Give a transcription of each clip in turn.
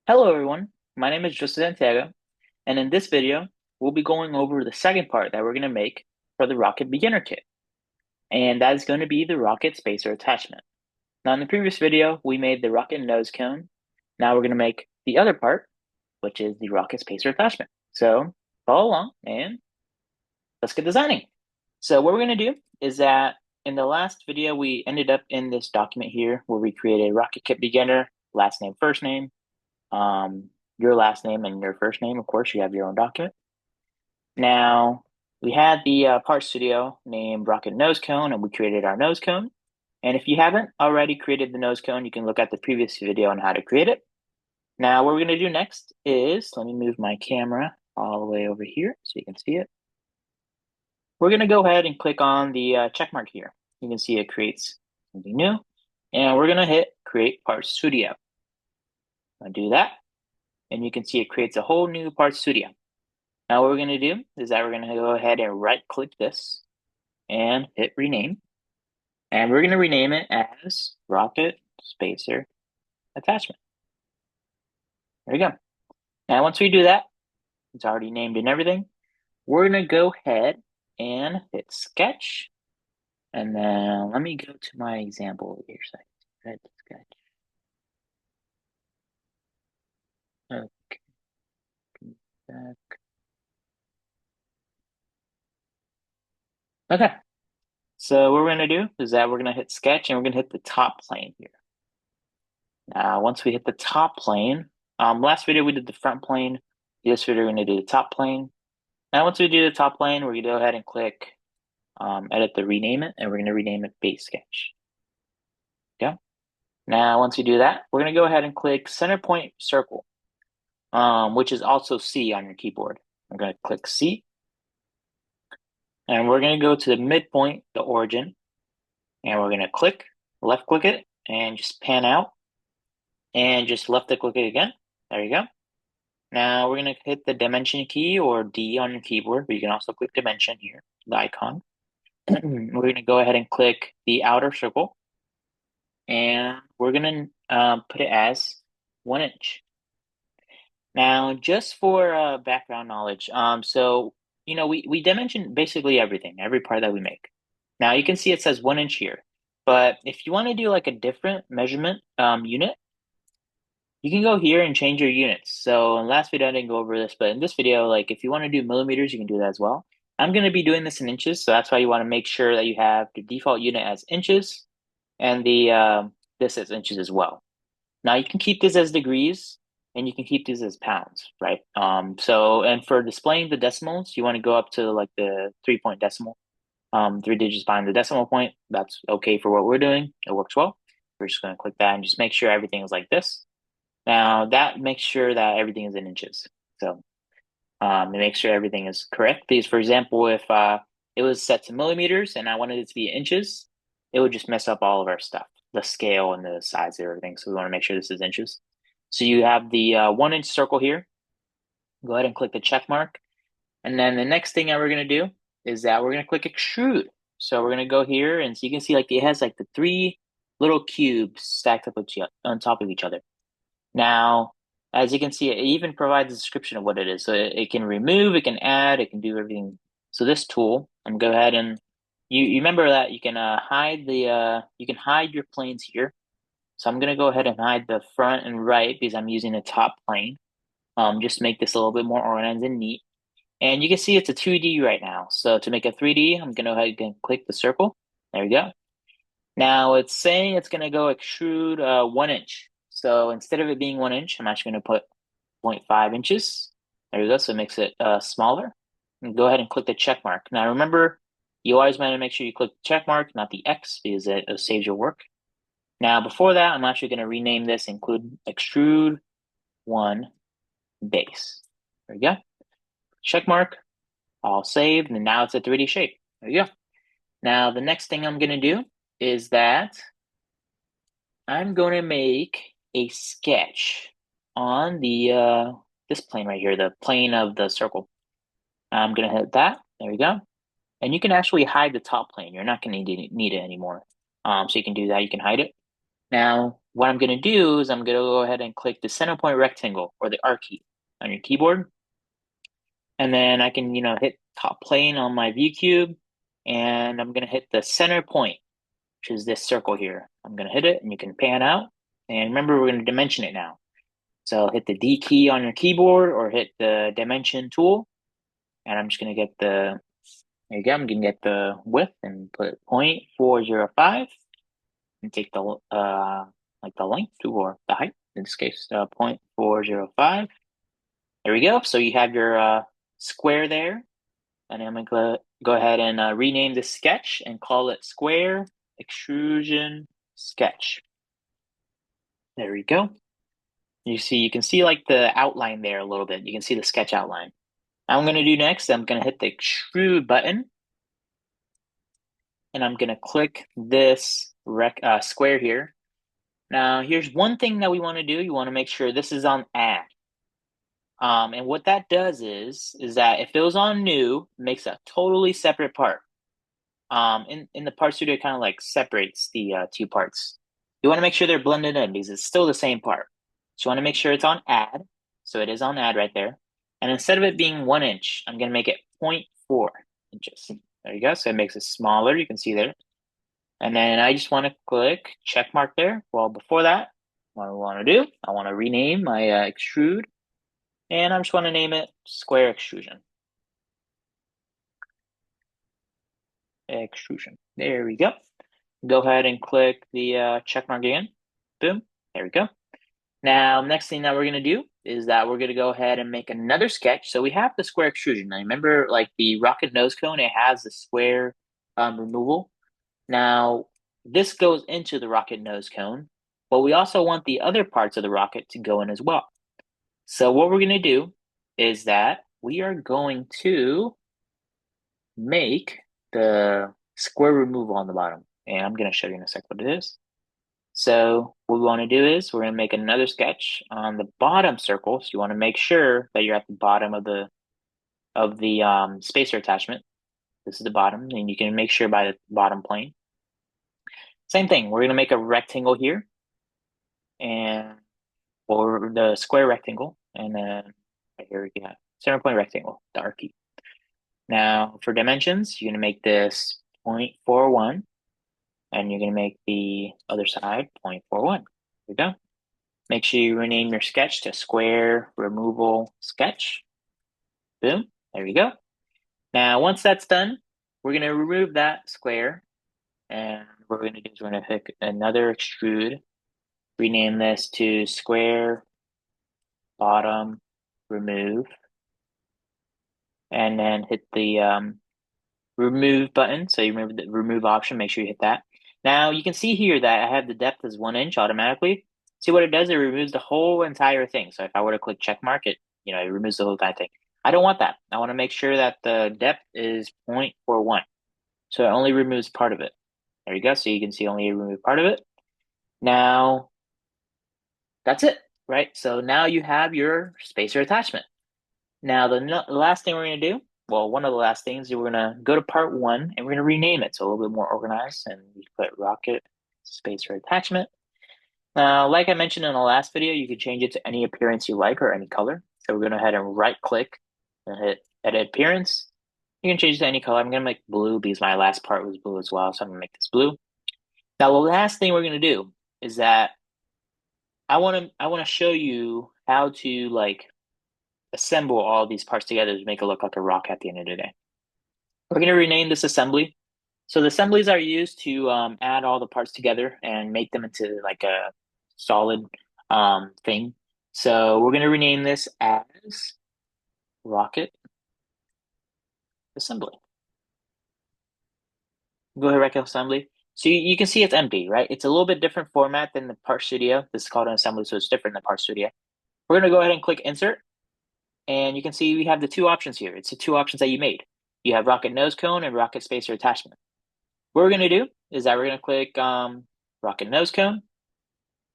Hello everyone, my name is Joseph Santiago, and in this video, we'll be going over the second part that we're going to make for the rocket beginner kit, and that is going to be the rocket spacer attachment. Now in the previous video, we made the rocket nose cone. Now we're going to make the other part, which is the rocket spacer attachment. So follow along and let's get designing. So what we're going to do is that in the last video, we ended up in this document here where we created rocket kit beginner, last name, first name, um, your last name and your first name. Of course, you have your own document. Now, we had the part studio named Rocket Nose Cone, and we created our nose cone. And if you haven't already created the nose cone, you can look at the previous video on how to create it. Now, what we're going to do next is, let me move my camera all the way over here so you can see it. We're going to go ahead and click on the check mark here. You can see it creates something new. And we're going to hit Create Part Studio. I'll do that. And you can see it creates a whole new Part Studio. Now what we're going to do is that we're going to go ahead and right click this and hit rename. And we're going to rename it as Rocket Spacer Attachment. There we go. Now once we do that, it's already named and everything, we're going to go ahead and hit sketch. And then let me go to my example here. So I hit sketch. Okay. Back. Okay. So what we're going to do is that we're going to hit sketch and we're going to hit the top plane here. Now, once we hit the top plane, last video we did the front plane. This video we're going to do the top plane. Now, once we do the top plane, we're going to go ahead and click edit the rename it, and we're going to rename it base sketch. Okay. Now, once we do that, we're going to go ahead and click center point circle, which is also C on your keyboard. I'm going to click C, and we're going to go to the midpoint, the origin, and we're going to left click it, and just pan out, and just left click it again. There you go. Now we're going to hit the dimension key or D on your keyboard, but you can also click dimension here, the icon. We're going to go ahead and click the outer circle, and we're going to put it as 1 inch. Now, just for background knowledge, so we dimension basically everything, every part that we make. Now you can see it says 1 inch here, but if you want to do like a different measurement unit, you can go here and change your units. So in last video, I didn't go over this, but in this video, like if you want to do millimeters, you can do that as well. I'm going to be doing this in inches, so that's why you want to make sure that you have the default unit as inches and the this as inches as well. Now you can keep this as degrees and you can keep these as pounds, right? And for displaying the decimals, you want to go up to like the 3-point decimal, 3 digits behind the decimal point. That's okay for what we're doing. It works well. We're just going to click that and just make sure everything is like this. Now that makes sure that everything is in inches. So it makes sure everything is correct. Because for example, if it was set to millimeters and I wanted it to be inches, it would just mess up all of our stuff, the scale and the size of everything. So we want to make sure this is inches. So you have the 1 inch circle here. Go ahead and click the check mark. And then the next thing that we're going to do is that we're going to click extrude. So we're going to go here and so you can see like it has like the 3 little cubes stacked up on top of each other. Now, as you can see, it even provides a description of what it is. So it can remove, it can add, it can do everything. So this tool, I'm gonna go ahead and you remember that you can hide you can hide your planes here. So I'm gonna go ahead and hide the front and right because I'm using the top plane. Just to make this a little bit more organized and neat. And you can see it's a 2D right now. So to make a 3D, I'm gonna go ahead and click the circle. There we go. Now it's saying it's gonna go extrude 1 inch. So instead of it being 1 inch, I'm actually gonna put 0.5 inches. There we go. So it makes it smaller. And go ahead and click the check mark. Now remember, you always want to make sure you click the check mark, not the X, because it saves your work. Now before that, I'm actually gonna rename this include extrude 1 base. There we go. Check mark, all saved, and now it's a 3D shape. There you go. Now the next thing I'm gonna do is that I'm going to make a sketch on the this plane right here, the plane of the circle. I'm going to hit that. There we go. And you can actually hide the top plane. You're not going to need it anymore. So you can do that. You can hide it. Now, what I'm going to do is I'm going to go ahead and click the center point rectangle or the R key on your keyboard. And then I can, hit top plane on my view cube. And I'm going to hit the center point, which is this circle here. I'm going to hit it and you can pan out. And remember, we're going to dimension it now. So hit the D key on your keyboard or hit the dimension tool. And I'm just going to get there you go. I'm going to get the width and put 0.405 and take the, like the length or the height, in this case, 0.405. There we go. So you have your square there. And I'm going to go ahead and rename the sketch and call it Square Extrusion Sketch. There we go. You can see like the outline there a little bit. You can see the sketch outline. I'm going to do next, I'm going to hit the Extrude button. And I'm going to click this square here. Now, here's one thing that we want to do. You want to make sure this is on add. And what that does is that if it was on new, it makes a totally separate part. In the part studio, it kind of like separates the two parts. You want to make sure they're blended in because it's still the same part. So you want to make sure it's on add. So it is on add right there. And instead of it being 1 inch, I'm going to make it 0.4 inches. There you go. So it makes it smaller. You can see there. And then I just want to click check mark there. Well, before that, what I want to do, I want to rename my extrude. And I just want to name it Square Extrusion. Extrusion. There we go. Go ahead and click the check mark again. Boom. There we go. Now, next thing that we're going to do is that we're going to go ahead and make another sketch. So we have the square extrusion. Now, remember, like the rocket nose cone, it has the square removal. Now, this goes into the rocket nose cone, but we also want the other parts of the rocket to go in as well. So what we're going to do is that we are going to make the square removal on the bottom. And I'm going to show you in a sec what it is. So what we want to do is we're going to make another sketch on the bottom circle. So you want to make sure that you're at the bottom of the spacer attachment. This is the bottom, and you can make sure by the bottom plane. Same thing. We're going to make a rectangle here, or the square rectangle, and then right here we got center point rectangle, the R key. Now for dimensions, you're going to make this 0.41. And you're going to make the other side 0.41. There we go. Make sure you rename your sketch to Square Removal Sketch. Boom. There we go. Now, once that's done, we're going to remove that square. And what we're going to do is we're going to pick another extrude. Rename this to Square Bottom Remove. And then hit the remove button. So you remember the remove option. Make sure you hit that. Now you can see here that I have the depth as 1 inch automatically. See what it does? It removes the whole entire thing. So if I were to click check mark it, it removes the whole entire thing. I don't want that. I want to make sure that the depth is 0.41. So it only removes part of it. There you go. So you can see only remove part of it. Now, that's it, right? So now you have your spacer attachment. Now the last thing we're going to do, well, one of the last things is we're going to go to part 1 and we're going to rename it so a little bit more organized, and we put rocket spacer attachment. Now, like I mentioned in the last video, you can change it to any appearance you like or any color. So we're going to go ahead and right click and hit edit appearance. You can change it to any color. I'm going to make blue because my last part was blue as well. So I'm going to make this blue. Now, the last thing we're going to do is that I want to show you how to assemble all these parts together to make it look like a rock at the end of the day. We're going to rename this assembly. So the assemblies are used to add all the parts together and make them into like a solid thing. So we're going to rename this as rocket assembly. Go ahead, rocket assembly. So you can see it's empty, right? It's a little bit different format than the Part Studio. This is called an assembly, so it's different than Part Studio. We're going to go ahead and click insert. And you can see we have the two options here. It's the two options that you made. You have rocket nose cone and rocket spacer attachment. What we're going to do is that we're going to click rocket nose cone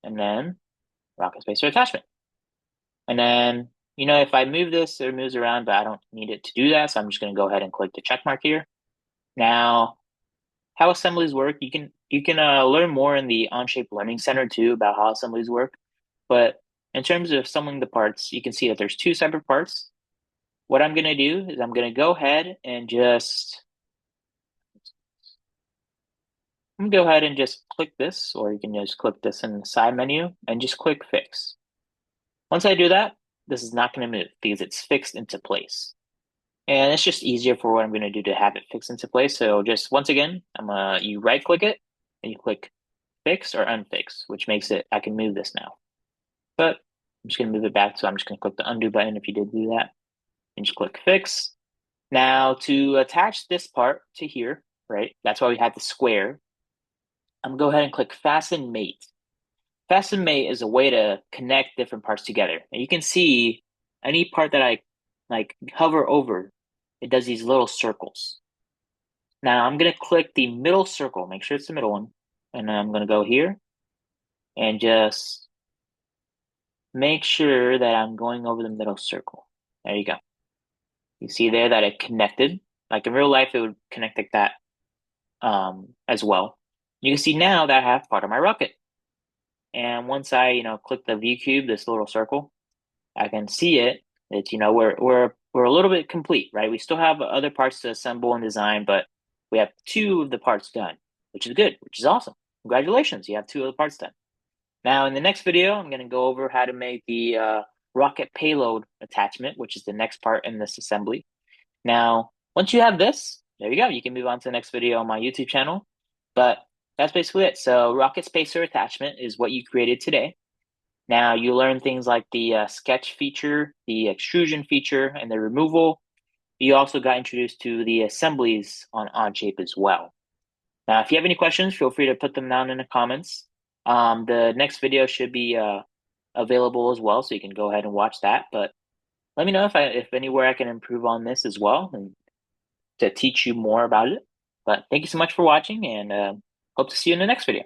and then rocket spacer attachment. And then, if I move this, it moves around, but I don't need it to do that. So I'm just going to go ahead and click the check mark here. Now, how assemblies work, you can You can learn more in the Onshape Learning Center too about how assemblies work. But in terms of assembling the parts, you can see that there's two separate parts. What I'm going to do is I'm going to go ahead and just click this, or you can just click this in the side menu and just click fix. Once I do that, this is not going to move because it's fixed into place. And it's just easier for what I'm going to do to have it fixed into place. So just once again, you right click it and you click fix or unfix, which makes it, I can move this now. But I'm just going to move it back. So I'm just going to click the undo button if you did do that and just click fix. Now to attach this part to here, right? That's why we have the square. I'm going to go ahead and click fasten mate. Fasten mate is a way to connect different parts together. And you can see any part that I like hover over, it does these little circles. Now I'm going to click the middle circle, make sure it's the middle one. And I'm going to go here and just make sure that I'm going over the middle circle. There you go. You see there that it connected. Like in real life, it would connect like that as well. You can see now that I have part of my rocket. And once I, click the view cube, this little circle, I can see it. It's, we're a little bit complete, right? We still have other parts to assemble and design, but we have two of the parts done, which is good, which is awesome. Congratulations, you have two of the parts done. Now, in the next video, I'm going to go over how to make the rocket payload attachment, which is the next part in this assembly. Now, once you have this, there you go. You can move on to the next video on my YouTube channel. But that's basically it. So rocket spacer attachment is what you created today. Now you learn things like the sketch feature, the extrusion feature, and the removal. You also got introduced to the assemblies on Onshape as well. Now, if you have any questions, feel free to put them down in the comments. The next video should be available as well, so you can go ahead and watch that. But let me know if anywhere I can improve on this as well, and to teach you more about it. But thank you so much for watching, and hope to see you in the next video.